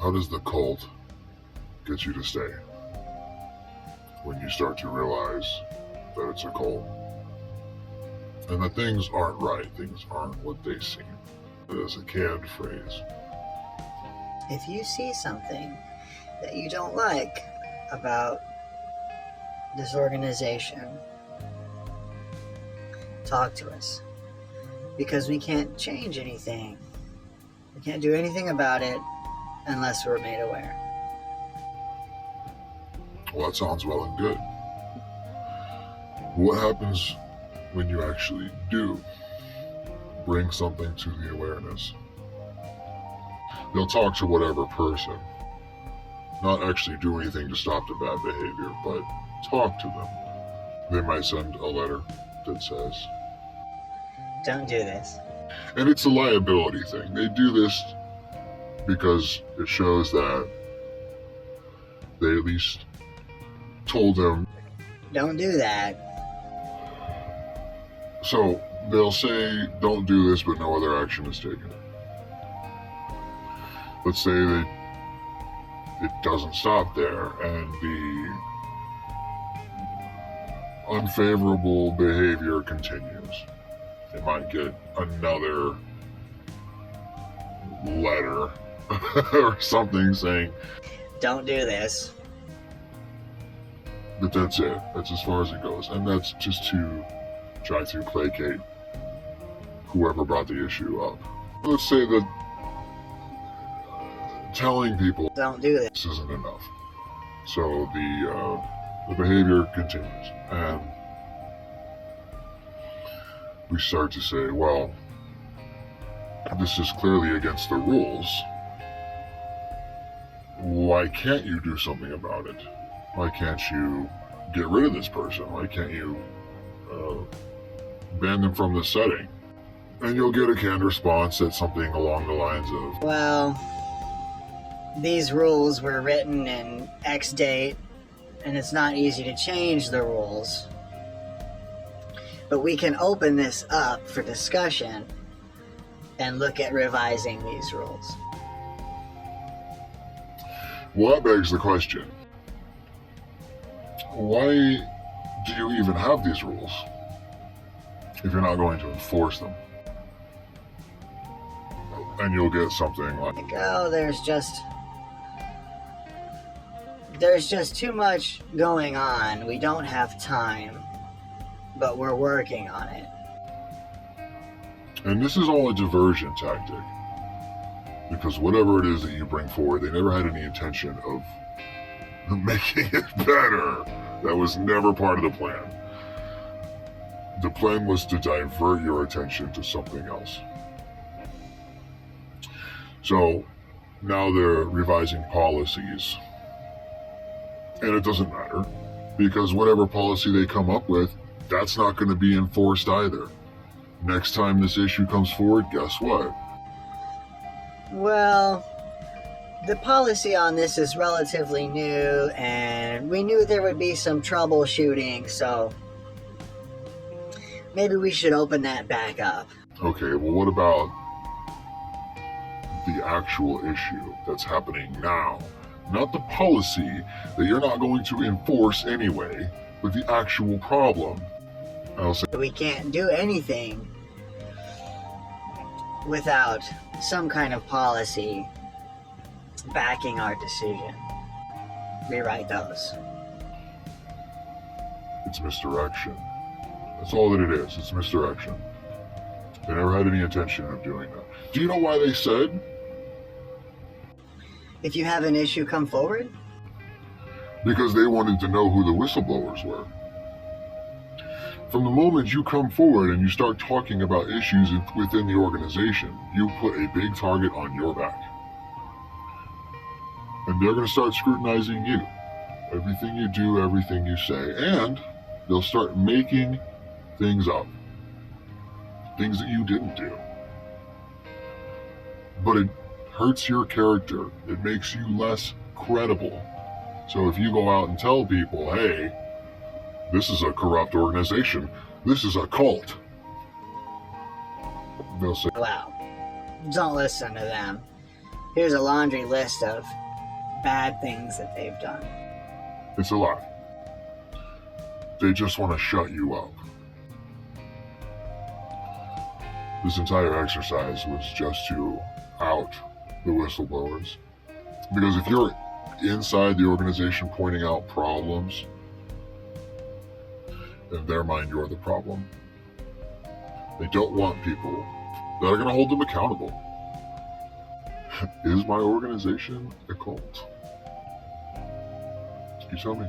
How does the cult get you to stay when you start to realize that it's a cult and that things aren't right, things aren't what they seem? It is a canned phrase. If you see something that you don't like about this organization, talk to us, because we can't change anything. We can't do anything about it unless we're made aware. Well, that sounds well and good. What happens when you actually do bring something to the awareness? They'll talk to whatever person, not actually do anything to stop the bad behavior, but talk to them. They might send a letter that says, Don't do this. and it's a liability thing. They do this because it shows that they at least told them. Don't do that. So they'll say, don't do this, but no other action is taken. Let's say that it doesn't stop there and the unfavorable behavior continues. They might get another letter or something saying, Don't do this. but that's it. That's as far as it goes. And that's just to try to placate whoever brought the issue up. Let's say that telling people Don't do this. this isn't enough. So the behavior continues. And we start to say, well, this is clearly against the rules. Why can't you do something about it? Why can't you get rid of this person? Why can't you ban them from the setting? And you'll get a canned response that's something along the lines of, Well, these rules were written in X date, and it's not easy to change the rules. But we can open this up for discussion and look at revising these rules. well, that begs the question, why do you even have these rules if you're not going to enforce them? And you'll get something like, Like, oh, there's just too much going on. We don't have time, but we're working on it. and this is all a diversion tactic, because whatever it is that you bring forward, they never had any intention of making it better. That was never part of the plan. The plan was to divert your attention to something else. So now they're revising policies, and it doesn't matter, because whatever policy they come up with, that's not going to be enforced either. Next time this issue comes forward, guess what? Well, the policy on this is relatively new, and we knew there would be some troubleshooting, so maybe we should open that back up. Okay, well, what about the actual issue that's happening now? Not the policy that you're not going to enforce anyway, but the actual problem. I'll say, We can't do anything without some kind of policy backing our decision. Rewrite those. it's misdirection. That's all that it is. It's misdirection. They never had any intention of doing that. Do you know why they said? If you have an issue, come forward. Because they wanted to know who the whistleblowers were. From the moment you come forward and you start talking about issues within the organization, you put a big target on your back. And they're going to start scrutinizing you. Everything you do, everything you say. And they'll start making things up. Things that you didn't do. But it hurts your character. It makes you less credible. So if you go out and tell people, hey, this is a corrupt organization, this is a cult, they'll say, Wow. Don't listen to them. Here's a laundry list of bad things that they've done. It's a lie. They just want to shut you up. This entire exercise was just to out the whistleblowers. Because if you're inside the organization pointing out problems, in their mind you're the problem. They don't want people that are going to hold them accountable. Is my organization a cult? You tell me.